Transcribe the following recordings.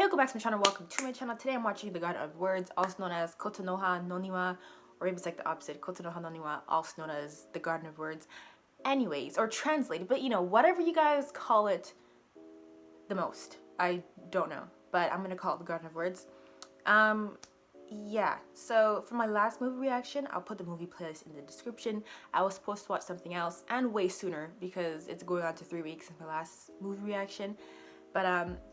Hello, back to my channel. Welcome to my channel. Today I'm watching The Garden of Words, also known as Kotonoha Noniwa, or maybe it's like the opposite, Kotonoha Noniwa, also known as The Garden of Words. Anyways, or translated, but you know, whatever you guys call it the most. I don't know, but I'm gonna call it The Garden of Words. Yeah, so for my last movie reaction, I'll put the movie playlist in the description. I was supposed to watch something else, and way sooner, because it's going on to 3 weeks since my last movie reaction. But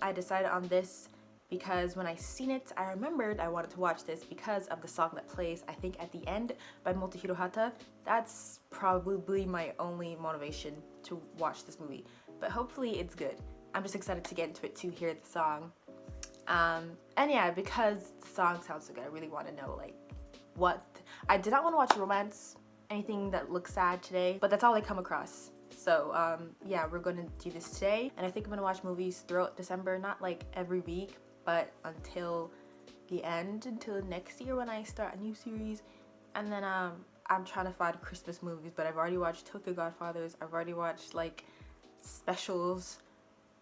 I decided on this because when I seen it, I remembered I wanted to watch this because of the song that plays, I think, at the end by Motohiro Hata. That's probably my only motivation to watch this movie. But hopefully it's good. I'm just excited to get into it to hear the song. And yeah, because the song sounds so good, I really want to know like what. I did not want to watch romance, anything that looks sad today, but that's all I come across. So yeah, we're gonna do this today, and I think I'm gonna watch movies throughout December, not like every week, but until the end, until next year when I start a new series. And then I'm trying to find Christmas movies, but I've already watched Tokyo Godfathers, I've already watched like specials.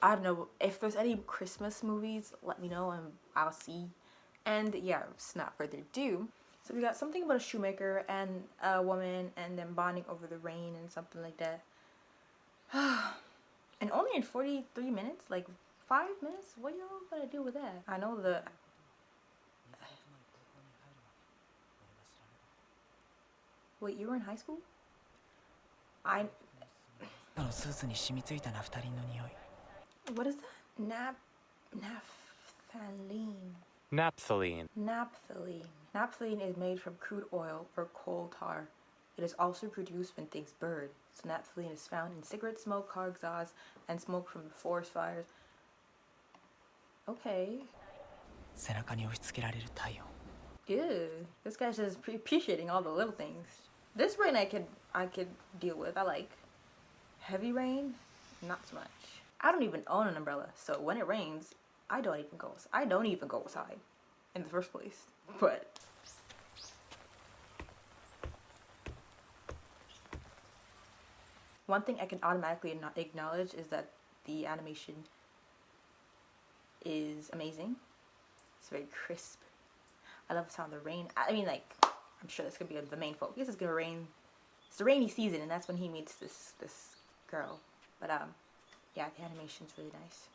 I don't know, if there's any Christmas movies, let me know and I'll see. And yeah, it's not further ado. So we got something about a shoemaker and a woman and them bonding over the rain and something like that. And only in 43 minutes, like 5 minutes? What y'all gonna do with that? I know the... Wait, you were in high school? What is that? Naphthalene. Naphthalene. Naphthalene. Naphthalene is made from crude oil or coal tar. It is also produced when things burn. So naphthalene is found in cigarette smoke, car exhaust, and smoke from forest fires. Okay. Ew. This guy's just appreciating all the little things. This rain I could deal with. I like heavy rain, not so much. I don't even own an umbrella, so when it rains, I don't even go outside in the first place. But one thing I can automatically not acknowledge is that the animation is amazing. It's very crisp. I love the sound of the rain. I mean, like, I'm sure that's gonna be the main focus. It's gonna rain. It's the rainy season, and that's when he meets this girl. But yeah, the animation's really nice.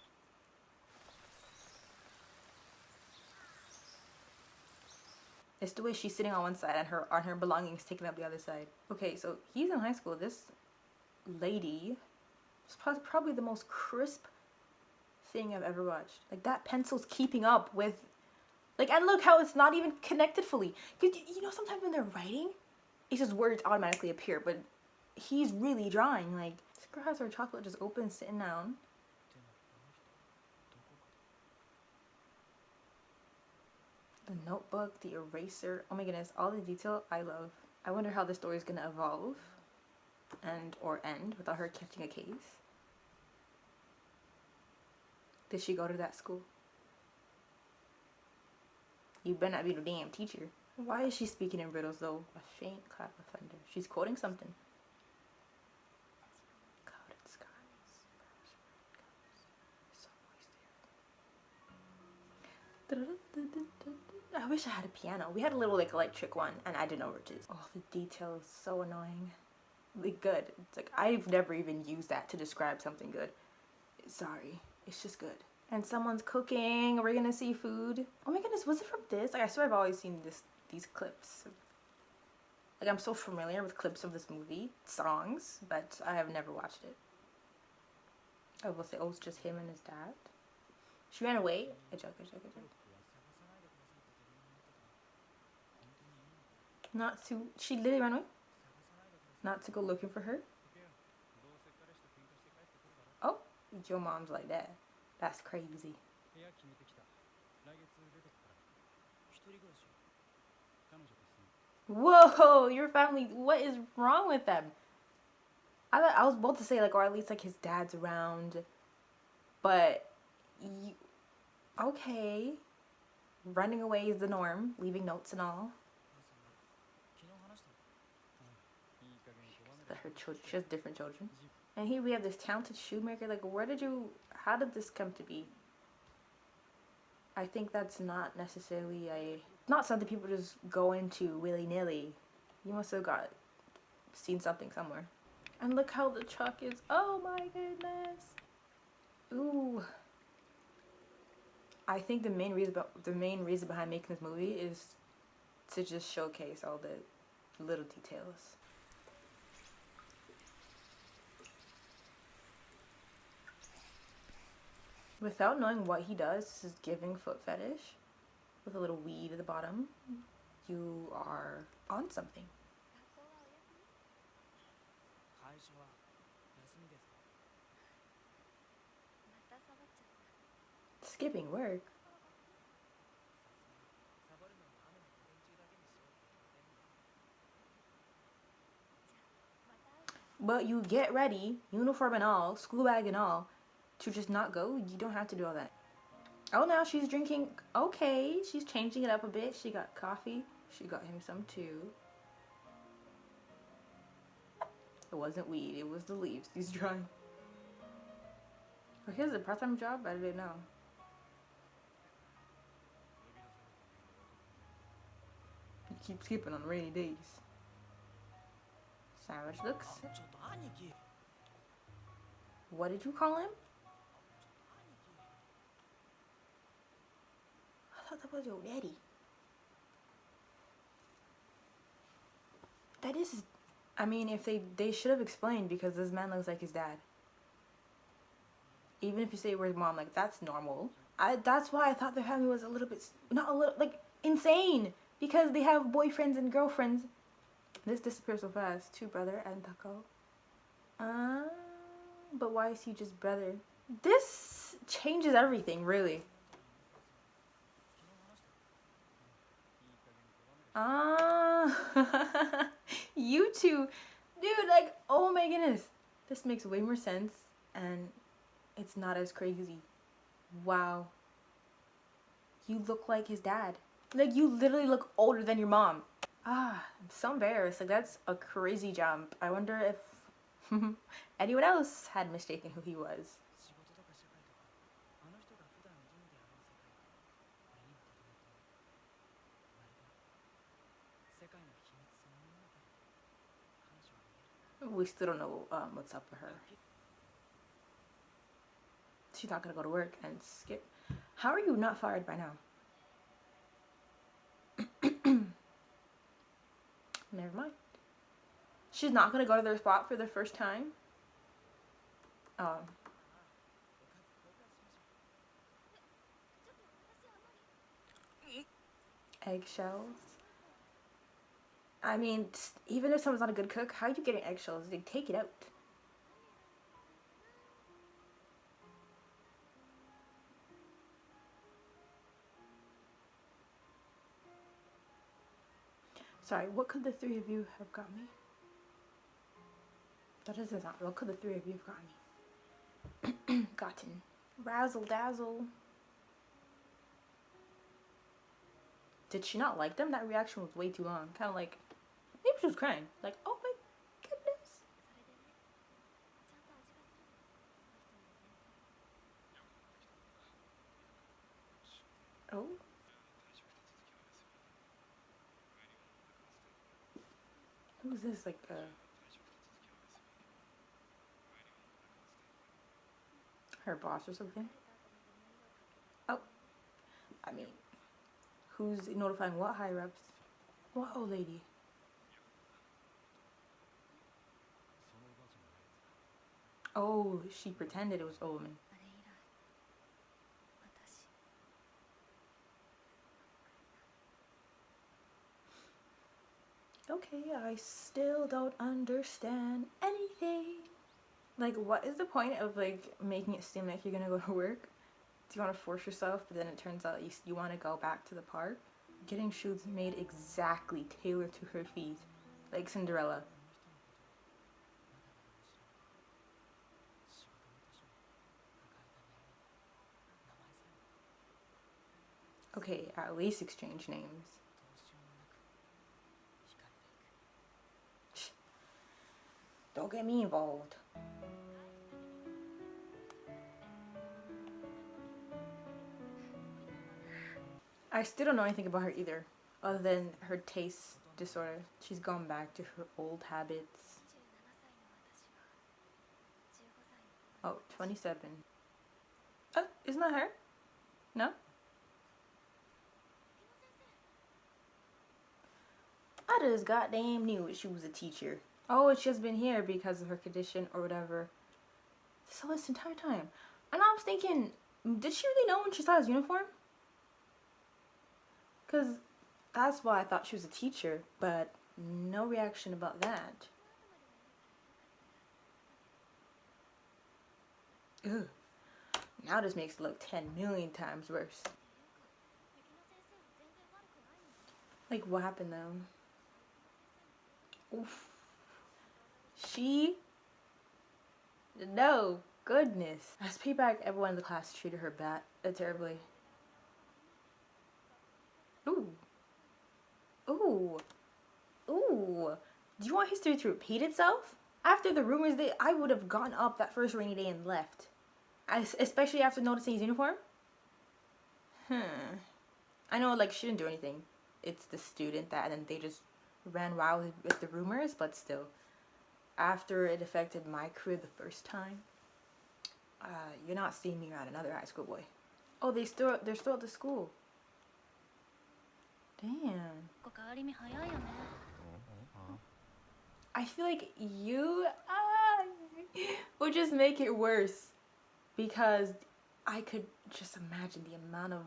It's the way she's sitting on one side and her belongings taking up the other side. Okay, so he's in high school. This lady is probably the most crisp thing I've ever watched. Like, that pencil's keeping up with, like, and look how it's not even connected fully. Cause you know, sometimes when they're writing, it's just words automatically appear, but he's really drawing. Like, this girl has her chocolate just open, sitting down. The notebook, the eraser, oh my goodness, all the detail I love. I wonder how the story is gonna evolve or end without her catching a case. Did she go to that school? You better not be no damn teacher. Why is she speaking in riddles though? A faint clap of thunder. She's quoting something. Clouded skies, so moist air. I wish I had a piano. We had a little like electric one and I didn't know where it is. Oh, the detail is so annoying. Like, good. It's like I've never even used that to describe something good. Sorry. It's just good. And someone's cooking. We're gonna see food. Oh my goodness, was it from this? Like, I swear I've always seen these clips. Like, I'm so familiar with clips of this movie, songs, but I have never watched it. I will say, oh, it's just him and his dad. She ran away. I joke. Not to, she literally ran away? Not to go looking for her? Oh, your mom's like that. That's crazy. Whoa, your family, what is wrong with them? I was about to say, like, or at least like his dad's around, but okay, running away is the norm, leaving notes and all. Her children, she has different children. And here we have this talented shoemaker. Like, how did this come to be? I think that's not necessarily not something people just go into willy-nilly. You must have got seen something somewhere. And look how the truck is. Oh my goodness. Ooh. I think the main reason behind making this movie is to just showcase all the little details. Without knowing what he does, this is giving foot fetish with a little weed at the bottom. You are on something. Skipping work. But you get ready, uniform and all, school bag and all, to just not go. You don't have to do all that. Oh, now she's drinking. Okay, she's changing it up a bit. She got coffee. She got him some too. It wasn't weed. It was the leaves. He's drying. Oh, he has a part-time job? I didn't know. You keep skipping on rainy days. Savage looks. What did you call him? I thought that was your daddy. That is... I mean, if they should have explained, because this man looks like his dad. Even if you say where's mom, like, that's normal. That's why I thought their family was a little bit... Not a little... Like, insane! Because they have boyfriends and girlfriends. This disappears so fast. Two brother and Taco. But why is he just brother? This changes everything, really. You two. Dude, like, oh my goodness. This makes way more sense. And it's not as crazy. Wow. You look like his dad. Like, you literally look older than your mom. I'm so embarrassed. Like, that's a crazy jump. I wonder if anyone else had mistaken who he was. We still don't know what's up with her. She's not gonna go to work and skip. How are you not fired by now? Never mind. She's not gonna go to their spot for the first time? Oh. Eggshells? I mean, even if someone's not a good cook, how are you getting eggshells? They take it out. Sorry, what could the three of you have got me? That is not. What could the three of you have got me? Gotten. Razzle dazzle. Did she not like them? That reaction was way too long. Kind of like, maybe she was crying. Like, oh my goodness. Oh. Who's this? Like, her boss or something? Oh. I mean, who's notifying what higher ups? What old lady? Oh, she pretended it was old woman. Okay, I still don't understand anything. Like, what is the point of, like, making it seem like you're gonna go to work? Do you want to force yourself, but then it turns out you want to go back to the park? Getting shoes made exactly tailored to her feet. Like Cinderella. Okay, at least exchange names. Don't get me involved. I still don't know anything about her either, other than her taste disorder. She's gone back to her old habits. Oh, 27. Oh, isn't that her? No? I just goddamn knew she was a teacher. Oh, it's just been here because of her condition or whatever. So this entire time. And I was thinking, did she really know when she saw his uniform? Because that's why I thought she was a teacher, but no reaction about that. Ugh. Now this makes it look 10 million times worse. Like, what happened though? Oof. No, goodness. As payback, everyone in the class treated her terribly. Ooh. Ooh. Ooh. Do you want history to repeat itself? After the rumors, I would have gone up that first rainy day and left. Especially after noticing his uniform. I know, like, she didn't do anything. It's the student that, and then they just ran wild with the rumors, but still. After it affected my career the first time, you're not seeing me around another high school boy. Oh, they're still at the school. Damn. I feel like you would just make it worse, because I could just imagine the amount of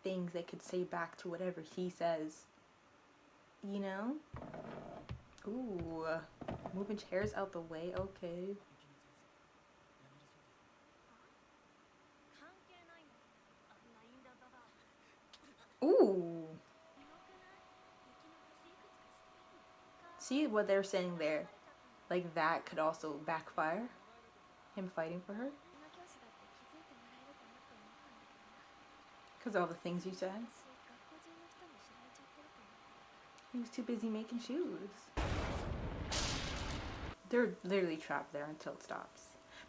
things they could say back to whatever he says. You know? Ooh. Moving chairs out the way, okay. Ooh. See what they're saying there? Like, that could also backfire. Him fighting for her. Because all the things you said. He was too busy making shoes. They're literally trapped there until it stops.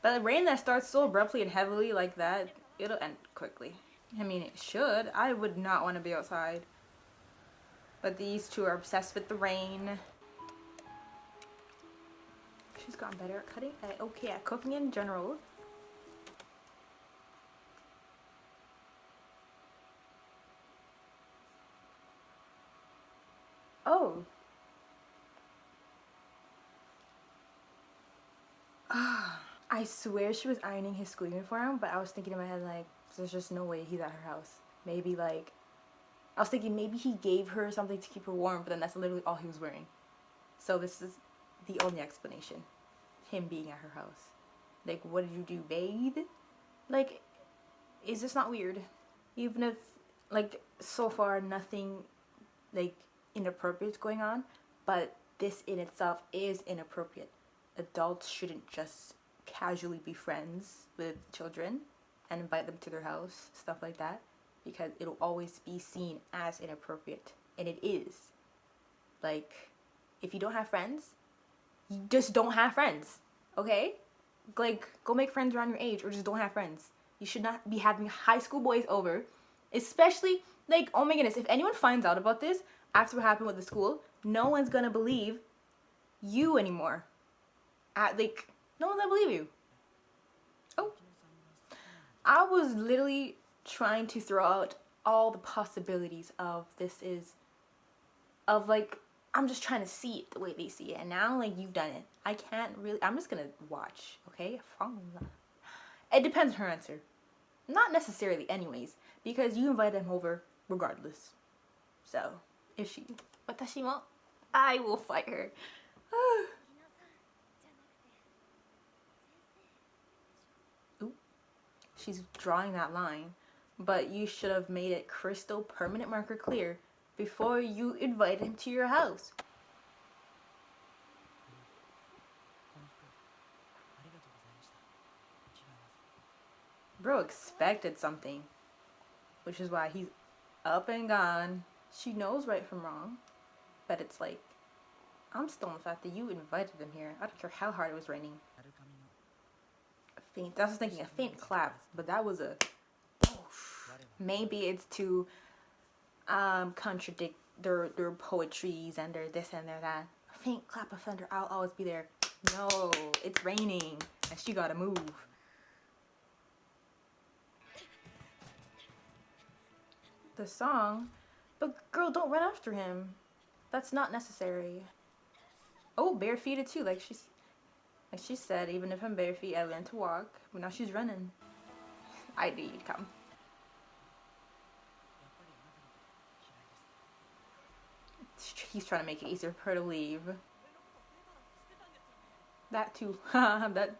But the rain that starts so abruptly and heavily like that, it'll end quickly. I mean, it should. I would not want to be outside. But these two are obsessed with the rain. She's gotten better at cutting. Okay, at cooking in general. Oh. I swear she was ironing his school uniform, but I was thinking in my head, like, there's just no way he's at her house. Maybe, like, I was thinking maybe he gave her something to keep her warm, but then that's literally all he was wearing. So this is the only explanation. Him being at her house. Like, what did you do, bathe? Like, is this not weird? Even if, like, so far nothing, like, inappropriate is going on, but this in itself is inappropriate. Adults shouldn't just casually be friends with children and invite them to their house, stuff like that, because it'll always be seen as inappropriate, and it is. Like, if you don't have friends, you just don't have friends, okay? Like, go make friends around your age, or just don't have friends. You should not be having high school boys over, especially, like, oh my goodness, if anyone finds out about this after what happened with the school, no one's gonna believe you anymore. Like, no one's gonna believe you. Oh. I was literally trying to throw out all the possibilities of like, I'm just trying to see it the way they see it. And now, like, you've done it. I can't really, I'm just gonna watch, okay? It depends on her answer. Not necessarily anyways, because you invited him over regardless. So, if she, watashi I will fight her. Ooh. She's drawing that line, but you should have made it crystal permanent marker clear before you invited him to your house. Bro expected something, which is why he's up and gone. She knows right from wrong, but it's like, I'm still on the fact that you invited him here. I don't care how hard it was raining. A faint, I was thinking a faint clap, but that was a, maybe it's to, contradict their poetries and their this and their that. A faint clap of thunder, I'll always be there. No, it's raining and she gotta move. The song, but girl, don't run after him. That's not necessary. Oh, barefooted too, like she said, even if I'm bare feet, I learned to walk. But now she's running. I knew you'd come. He's trying to make it easier for her to leave. That too. That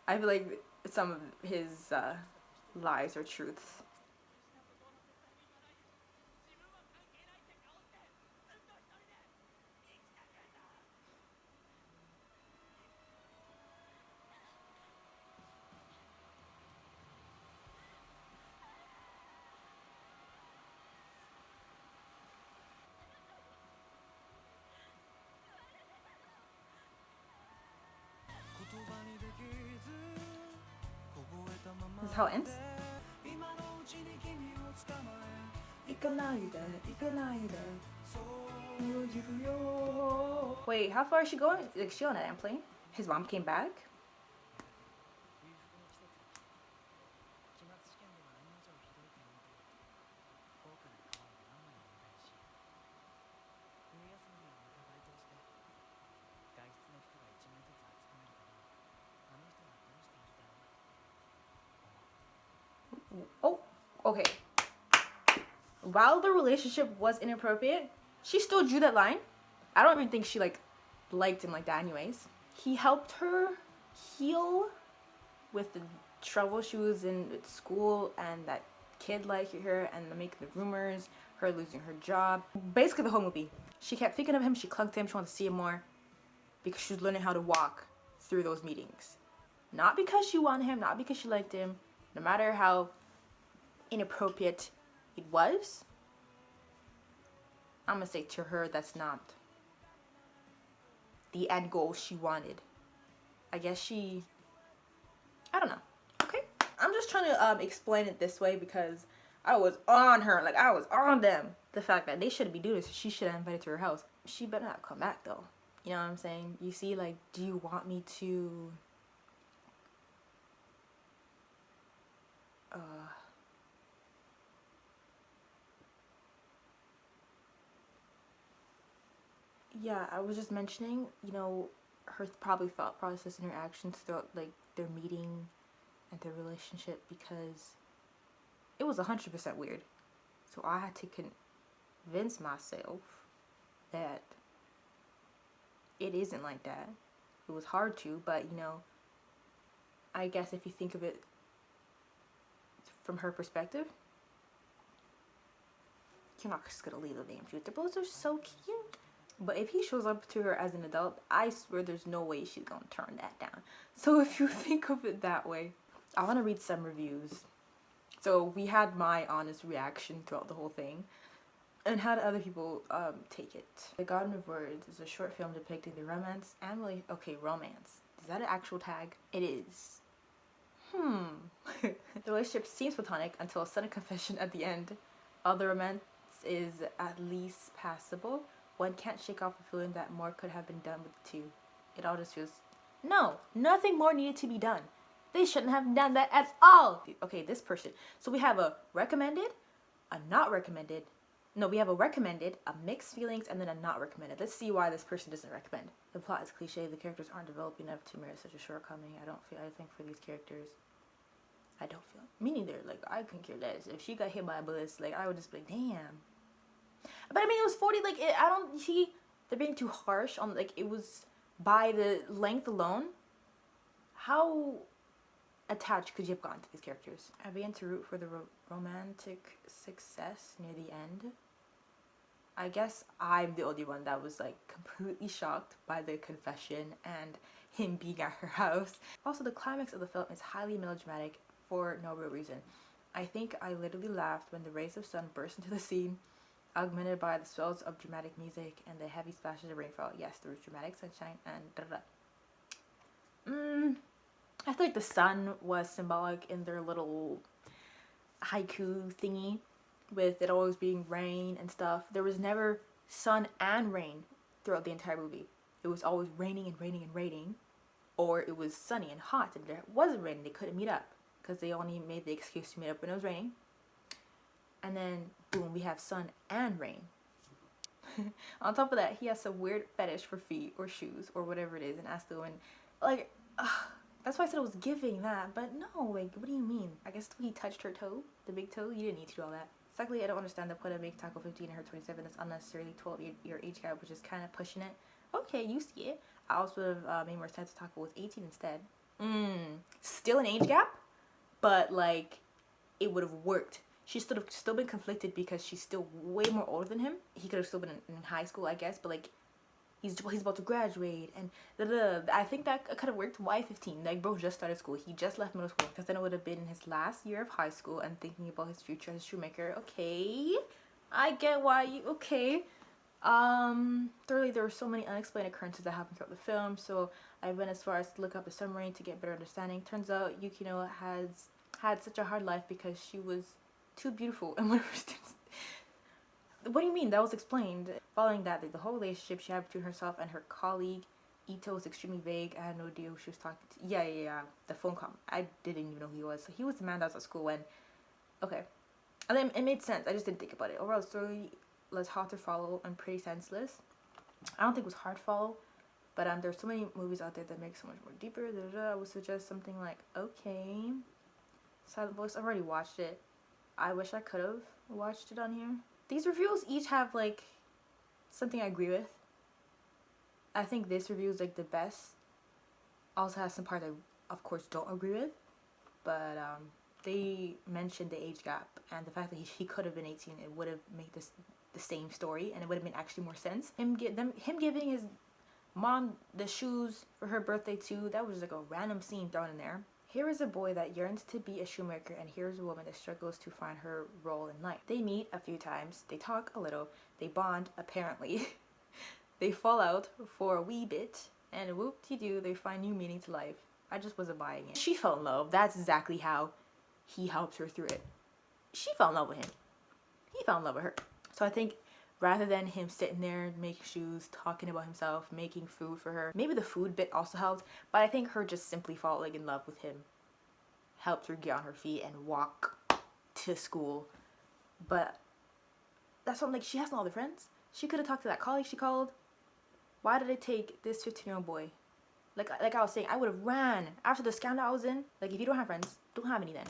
I feel like some of his lies are truths. This is how it ends. Wait, how far is she going? Like, she on an airplane? His mom came back? Oh, okay. While the relationship was inappropriate, she still drew that line. I don't even think she liked him like that anyways. He helped her heal with the trouble she was in at school and that kid liking her and making the rumors, her losing her job. Basically the whole movie. She kept thinking of him, she clung to him, she wanted to see him more because she was learning how to walk through those meetings. Not because she wanted him, not because she liked him, no matter how inappropriate it was. I'm gonna say to her that's not the end goal she wanted. I guess I don't know. Okay, I'm just trying to explain it this way because I was on her, like I was on them. The fact that they shouldn't be doing this, she should have invited to her house. She better not come back though. You know what I'm saying? You see, like, do you want me to yeah, I was just mentioning, you know, her probably thought process and her actions throughout like their meeting and their relationship, because it was 100% weird. So I had to convince myself that it isn't like that. It was hard to, but you know, I guess if you think of it from her perspective, you're not just gonna leave the damn truth. The boys are so cute. But if he shows up to her as an adult, I swear there's no way she's gonna turn that down. So if you think of it that way, I want to read some reviews. So we had my honest reaction throughout the whole thing, and how do other people take it. The Garden of Words is a short film depicting the romance and romance. Is that an actual tag? It is. The relationship seems platonic until a sudden confession at the end. Although romance is at least passable, one can't shake off the feeling that more could have been done with the two. It all just feels... No, nothing more needed to be done. They shouldn't have done that at all. Okay, this person. So we have a recommended, a not recommended. No, we have a recommended, a mixed feelings, and then a not recommended. Let's see why this person doesn't recommend. The plot is cliche. The characters aren't developed enough to merit such a shortcoming. I think for these characters, I don't feel... Me neither. Like, I couldn't care less. If she got hit by a bullet, like, I would just be like, damn. But I mean, it was 40, like, I don't see, they're being too harsh on, like, it was by the length alone. How attached could you have gotten to these characters? I began to root for the romantic success near the end. I guess I'm the only one that was, like, completely shocked by the confession and him being at her house. Also, the climax of the film is highly melodramatic for no real reason. I think I literally laughed when the rays of sun burst into the scene, augmented by the swells of dramatic music and the heavy splashes of rainfall. Yes, there was dramatic sunshine and I feel like the sun was symbolic in their little haiku thingy. with it always being rain and stuff. There was never sun and rain throughout the entire movie. It was always raining and raining and raining, or it was sunny and hot and there wasn't raining. They couldn't meet up because they only made the excuse to meet up when it was raining. And then boom, we have sun and rain. On top of that, he has some weird fetish for feet or shoes or whatever it is, and asked the woman, like, that's why I said it was giving that. But no, like, what do you mean? I guess he touched her toe, the big toe. You didn't need to do all that. Secondly, I don't understand the point of making Taco 15 and her 27. That's unnecessarily 12-year age gap, which is kind of pushing it. Okay, you see it. I also would have made more sense if Taco was 18 instead. Still an age gap, but like, it would have worked. She should have still been conflicted because she's still way more older than him. He could have still been in high school, I guess, but like, he's about to graduate, and I think that could have worked. Why 15? Like, bro just started school. He just left middle school, because then it would have been his last year of high school and thinking about his future as a shoemaker. Okay, I get why you. Okay. Thirdly, there were so many unexplained occurrences that happened throughout the film, so I went as far as to look up a summary to get better understanding. Turns out Yukino has had such a hard life because she was too beautiful and one of her students. What do you mean? That was explained. Following that, the whole relationship she had between herself and her colleague Ito was extremely vague. I had no idea who she was talking to. Yeah. The phone call. I didn't even know who he was. So he was the man that was at school when. Okay. And then it made sense. I just didn't think about it. Overall, the story was hard to follow and pretty senseless. I don't think it was hard to follow, but there's so many movies out there that make so much more deeper. I would suggest something like, okay, Silent Voice. I've already watched it. I wish I could have watched it on here. These reviews each have like something I agree with. I think this review is like the best. Also has some parts I of course don't agree with, but they mentioned the age gap and the fact that he could have been 18. It would have made this the same story, and it would have been actually more sense. Him giving his mom the shoes for her birthday too. That was like a random scene thrown in there. Here is a boy that yearns to be a shoemaker, and here is a woman that struggles to find her role in life. They meet a few times, they talk a little, they bond apparently. They fall out for a wee bit, and whoop-de-doo, they find new meaning to life. I just wasn't buying it. She fell in love. That's exactly how he helps her through it. She fell in love with him. He fell in love with her. So I think rather than him sitting there making shoes, talking about himself, making food for her, maybe the food bit also helped, but I think her just simply falling in love with him helped her get on her feet and walk to school. But that's what I'm like, she has no other friends. She could have talked to that colleague she called. Why did it take this 15-year-old boy? Like I was saying, I would have ran after the scandal I was in. Like, if you don't have friends, don't have any then.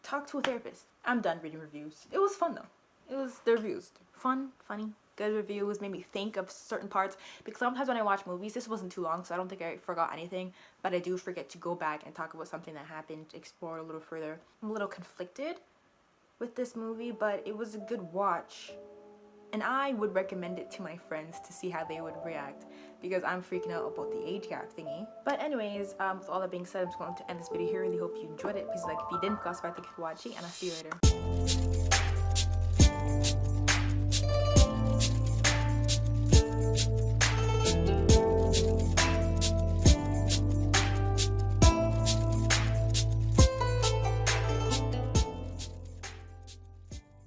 Talk to a therapist. I'm done reading reviews. It was fun though. It was the reviews. Fun, funny, good reviews, made me think of certain parts. Because sometimes when I watch movies, this wasn't too long, so I don't think I forgot anything. But I do forget to go back and talk about something that happened, explore a little further. I'm a little conflicted with this movie, but it was a good watch. And I would recommend it to my friends to see how they would react, because I'm freaking out about the age gap thingy. But anyways, with all that being said, I'm just going to end this video here. Really hope you enjoyed it. Please like if you didn't. Also, thank you for watching, and I'll see you later.